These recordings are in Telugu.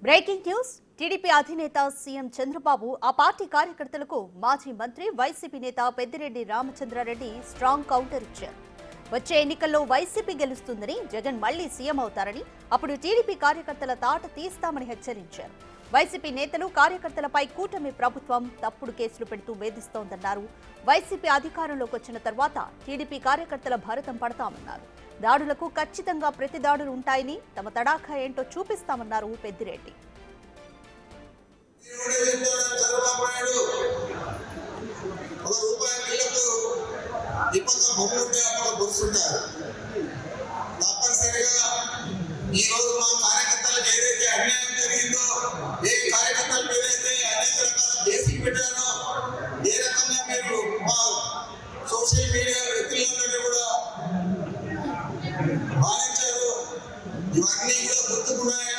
బ్రేకింగ్ న్యూస్ టీడీపీ అధినేత సీఎం చంద్రబాబు ఆ పార్టీ కార్యకర్తలకు మాజీ మంత్రి వైసీపీ నేత పెద్దిరెడ్డి రామచంద్రారెడ్డి స్ట్రాంగ్ కౌంటర్ ఇచ్చారు. వచ్చే ఎన్నికల్లో వైసీపీ గెలుస్తుందని, జగన్ మళ్లీ సీఎం అవుతారని, అప్పుడు టీడీపీ కార్యకర్తల తాట తీస్తామని హెచ్చరించారు. వైసీపీ నేతలు కార్యకర్తలపై కూటమి ప్రభుత్వం తప్పుడు కేసులు పెడుతూ వేధిస్తోందన్నారు. వైసీపీ అధికారంలోకి వచ్చిన తర్వాత టీడీపీ కార్యకర్తల భారతం పడతామన్నారు. దాడులకు ఖచ్చితంగా ప్రతి దాడులు ఉంటాయని, తమ తడాఖా ఏంటో చూపిస్తామన్నారు పెద్దిరెడ్డి. సోషల్ మీడియా వ్యక్తులందరినీ కూడా భావించారు. ఇవన్నీ కూడా గుర్తుకున్నాయి.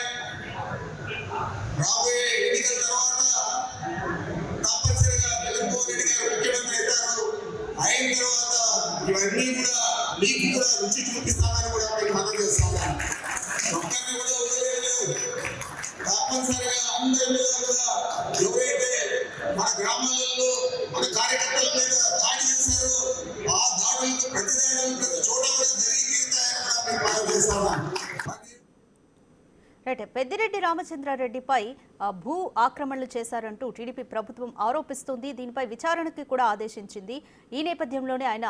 రాబోయే ఎన్నికల తర్వాత తప్పనిసరిగా జగన్మోహన్ రెడ్డి గారు ముఖ్యమంత్రి అవుతారు. అయిన తర్వాత ఇవన్నీ కూడా మీకు కూడా రుచి చూపిస్తామని కూడా మీకు మనం చేస్తాము. ఒక్కరిని కూడా వదిలేదు. తప్పనిసరిగా అందరి మీద కూడా ఎవరైతే మన గ్రామాలలో మన కార్యకర్తల మీద దాడి చేశారో ఆ దాడులకు ప్రతి దాడులు ప్రతి చోట కూడా జరిగి తీరుతాయని కూడా మీకు మనం చేస్తాము. పెద్దిరెడ్డి రామచంద్రారెడ్డిపై భూ ఆక్రమణలు చేశారంటూ టీడీపీ ప్రభుత్వం ఆరోపిస్తుంది. దీనిపై విచారణకి కూడా ఆదేశించింది. ఈ నేపథ్యంలోనే ఆయన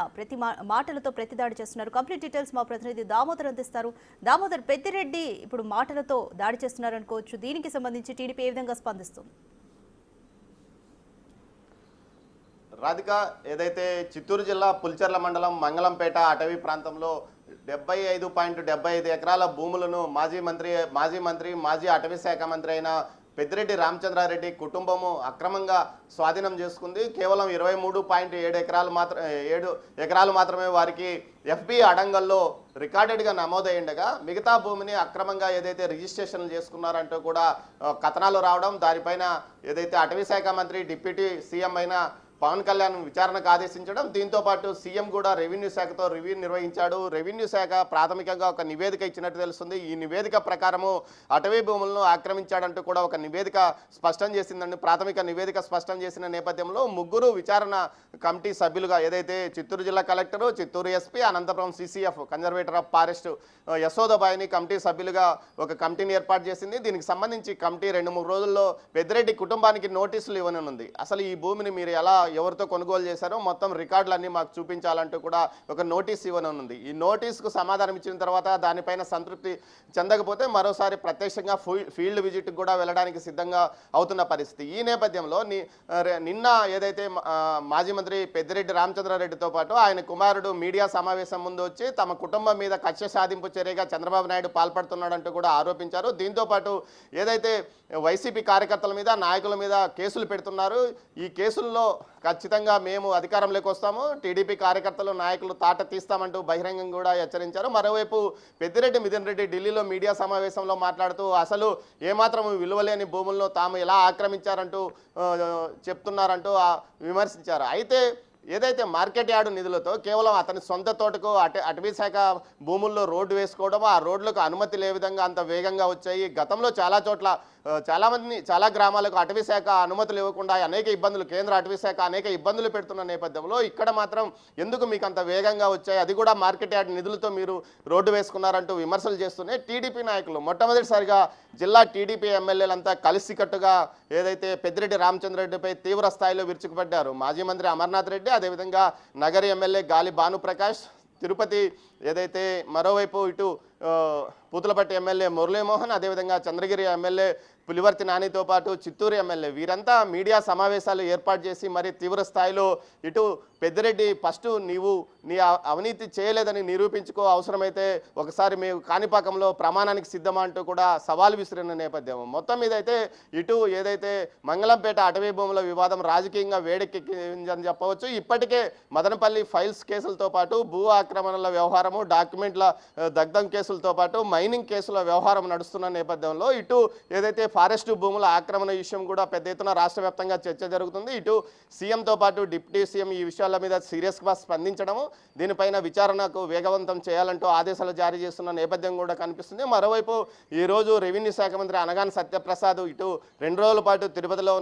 మాటలతో ప్రతిదాడి చేస్తున్నారు. కంప్లీట్ డీటెయిల్స్ మా ప్రతినిధి దామోదర్ అందిస్తారు. దామోదర్, పెద్దిరెడ్డి ఇప్పుడు మాటలతో దాడి చేస్తున్నారు అనుకోవచ్చు. దీనికి సంబంధించి టీడీపీ ఏ విధంగా స్పందిస్తుంది? రాధిక, ఏదైతే చిత్తూరు జిల్లా పుల్చర్ల మండలం మంగళంపేట అటవీ ప్రాంతంలో 75.75 ఎకరాల భూములను మాజీ అటవీ శాఖ మంత్రి అయిన పెద్దిరెడ్డి రామచంద్రారెడ్డి కుటుంబము అక్రమంగా స్వాధీనం చేసుకుంది. కేవలం 23.7 ఎకరాలు మాత్రమే వారికి ఎఫ్బి అడంగల్లో రికార్డెడ్గా నమోదయ్యిండగా మిగతా భూమిని అక్రమంగా ఏదైతే రిజిస్ట్రేషన్లు చేసుకున్నారంటూ కూడా కథనాలు రావడం, దానిపైన ఏదైతే అటవీ శాఖ మంత్రి డిప్యూటీ సీఎం అయిన పవన్ కళ్యాణ్ విచారణకు ఆదేశించడం, దీంతో పాటు సీఎం కూడా రెవెన్యూ శాఖతో రివ్యూ నిర్వహించాడు. రెవెన్యూ శాఖ ప్రాథమికంగా ఒక నివేదిక ఇచ్చినట్టు తెలుస్తుంది. ఈ నివేదిక ప్రకారము అటవీ భూములను ఆక్రమించాడంటూ కూడా ఒక నివేదిక స్పష్టం చేసిందండి. ప్రాథమిక నివేదిక స్పష్టం చేసిన నేపథ్యంలో ముగ్గురు విచారణ కమిటీ సభ్యులుగా ఏదైతే చిత్తూరు జిల్లా collector, Chittoor SP, Anantapur CCF conservator of forest యశోదబాయిని కమిటీ సభ్యులుగా ఒక కమిటీని ఏర్పాటు చేసింది. దీనికి సంబంధించి కమిటీ 2-3 రోజుల్లో పెద్దిరెడ్డి కుటుంబానికి నోటీసులు ఇవ్వనుంది. అసలు ఈ భూమిని మీరు ఎలా ఎవరితో కొనుగోలు చేశారో మొత్తం రికార్డులన్నీ మాకు చూపించాలంటూ కూడా ఒక నోటీస్ ఇవ్వనుంది. ఈ నోటీస్కు సమాధానం ఇచ్చిన తర్వాత దానిపైన సంతృప్తి చెందకపోతే మరోసారి ప్రత్యక్షంగా ఫీల్డ్ విజిట్కి కూడా వెళ్ళడానికి సిద్ధంగా అవుతున్న పరిస్థితి. ఈ నేపథ్యంలో నిన్న ఏదైతే మాజీ మంత్రి పెద్దిరెడ్డి రామచంద్రారెడ్డితో పాటు ఆయన కుమారుడు మీడియా సమావేశం ముందు వచ్చి తమ కుటుంబం మీద కక్ష సాధింపు చర్యగా చంద్రబాబు నాయుడు పాల్పడుతున్నాడంటూ కూడా ఆరోపించారు. దీంతోపాటు ఏదైతే వైసీపీ కార్యకర్తల మీద, నాయకుల మీద కేసులు పెడుతున్నారు, ఈ కేసుల్లో ఖచ్చితంగా మేము అధికారంలోకి వస్తాము, టీడీపీ కార్యకర్తలు, నాయకులు తాట తీస్తామంటూ బహిరంగంగా కూడా హెచ్చరించారు. మరోవైపు పెద్దిరెడ్డి మిథున్ రెడ్డి ఢిల్లీలో మీడియా సమావేశంలో మాట్లాడుతూ అసలు ఏమాత్రం విలువలేని భూములను తాము ఎలా ఆక్రమించారంటూ చెప్తున్నారంటూ విమర్శించారు. అయితే ఏదైతే మార్కెట్ యార్డు నిధులతో కేవలం అతని సొంత తోటకు అటవీ శాఖ భూముల్లో రోడ్డు వేసుకోవడం, ఆ రోడ్లకు అనుమతులు ఏ విధంగా అంత వేగంగా వచ్చాయి, గతంలో చాలా చోట్ల చాలా గ్రామాలకు అటవీ శాఖ అనుమతులు ఇవ్వకుండా కేంద్ర అటవీ శాఖ అనేక ఇబ్బందులు పెడుతున్న నేపథ్యంలో ఇక్కడ మాత్రం ఎందుకు మీకు అంత వేగంగా వచ్చాయి, అది కూడా మార్కెట్ యార్డ్ నిధులతో మీరు రోడ్డు వేసుకున్నారంటూ విమర్శలు చేస్తూనే టీడీపీ నాయకులు మొట్టమొదటిసారిగా జిల్లా టీడీపీ ఎమ్మెల్యేలంతా కలిసికట్టుగా ఏదైతే పెద్దిరెడ్డి రామచంద్రరెడ్డిపై తీవ్ర స్థాయిలో విరుచుకుపడ్డారు. మాజీ మంత్రి అమర్నాథ్ రెడ్డి, అదేవిధంగా నగరి ఎమ్మెల్యే గాలి భానుప్రకాష్, తిరుపతి ఏదైతే మరోవైపు ఇటు పూతలపట్టి ఎమ్మెల్యే మురళీమోహన్, అదేవిధంగా చంద్రగిరి ఎమ్మెల్యే పులివర్తి నానితో పాటు చిత్తూరు ఎమ్మెల్యే వీరంతా మీడియా సమావేశాలు ఏర్పాటు చేసి మరి తీవ్ర స్థాయిలో ఇటు పెద్దిరెడ్డి ఫస్ట్ నీవు నీ అవినీతి చేయలేదని నిరూపించుకో, అవసరమైతే ఒకసారి మేము కాణిపాకంలో ప్రమాణానికి సిద్ధమా అంటూ కూడా సవాల్ విసిరిన నేపథ్యం. మొత్తం మీద అయితే ఇటు ఏదైతే మంగళంపేట అటవీ భూముల వివాదం రాజకీయంగా వేడెక్కిందని చెప్పవచ్చు. ఇప్పటికే మదనపల్లి ఫైల్స్ కేసులతో పాటు భూ ఆక్రమణల వ్యవహారము, డాక్యుమెంట్ల దగ్ధం కేసులు కేసులతో పాటు మైనింగ్ కేసుల వ్యవహారం నడుస్తున్న నేపథ్యంలో ఇటు ఏదైతే ఫారెస్ట్ భూముల ఆక్రమణ విషయం కూడా పెద్ద ఎత్తున రాష్ట్ర వ్యాప్తంగా చర్చ జరుగుతుంది. ఇటు సీఎంతో పాటు డిప్యూటీ సీఎం ఈ విషయాల మీద సీరియస్గా స్పందించడము, దీనిపైన విచారణకు వేగవంతం చేయాలంటూ ఆదేశాలు జారీ చేస్తున్న నేపథ్యం కూడా కనిపిస్తుంది. మరోవైపు ఈరోజు రెవెన్యూ శాఖ మంత్రి అనగాని సత్యప్రసాద్ ఇటు 2 రోజుల పాటు తిరుపతిలో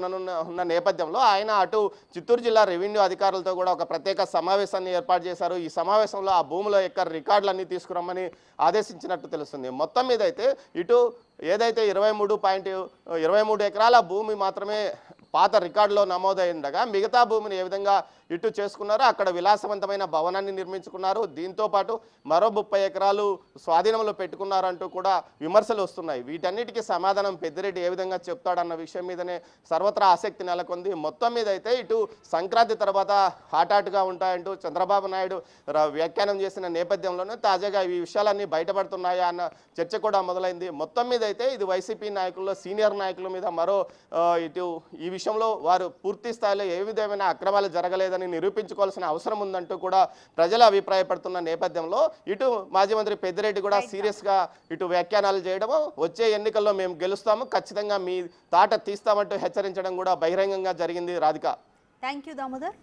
ఉన్న నేపథ్యంలో ఆయన అటు చిత్తూరు జిల్లా రెవెన్యూ అధికారులతో కూడా ఒక ప్రత్యేక సమావేశాన్ని ఏర్పాటు చేశారు. ఈ సమావేశంలో ఆ భూముల యొక్క రికార్డులన్నీ తీసుకురమ్మని ఆదేశించినట్టు తెలుస్తుంది. మొత్తం మీద అయితే ఇటు ఏదైతే 23 ఎకరాల భూమి మాత్రమే పాత రికార్డులో నమోదైండగా మిగతా భూమిని ఏ విధంగా ఇటు చేసుకున్నారో అక్కడ విలాసవంతమైన భవనాన్ని నిర్మించుకున్నారు. దీంతో పాటు మరో 30 ఎకరాలు స్వాధీనంలో పెట్టుకున్నారంటూ కూడా విమర్శలు వస్తున్నాయి. వీటన్నిటికీ సమాధానం పెద్దిరెడ్డి ఏ విధంగా చెప్తాడన్న విషయం మీదనే సర్వత్రా ఆసక్తి నెలకొంది. మొత్తం మీద అయితే ఇటు సంక్రాంతి తర్వాత హాటాటుగా ఉంటాయంటూ చంద్రబాబు నాయుడు వ్యాఖ్యానం చేసిన నేపథ్యంలోనే తాజాగా ఈ విషయాలన్నీ బయటపడుతున్నాయా అన్న చర్చ కూడా మొదలైంది. మొత్తం మీద అయితే ఇది వైసీపీ నాయకుల్లో సీనియర్ నాయకుల మీద మరో ఇటు ఈ విషయంలో వారు పూర్తి స్థాయిలో ఏ విధమైన అక్రమాలు జరగలేదని నిరూపించుకోవాల్సిన అవసరం ఉందంటూ కూడా ప్రజలు అభిప్రాయపడుతున్న నేపథ్యంలో ఇటు మాజీ మంత్రి పెద్దిరెడ్డి కూడా సీరియస్గా ఇటు వ్యాఖ్యానాలు చేయడము, వచ్చే ఎన్నికల్లో మేము గెలుస్తాము, ఖచ్చితంగా మీ తాట తీస్తామంటూ హెచ్చరించడం కూడా బహిరంగంగా జరిగింది. రాధిక. Thank you Damodar.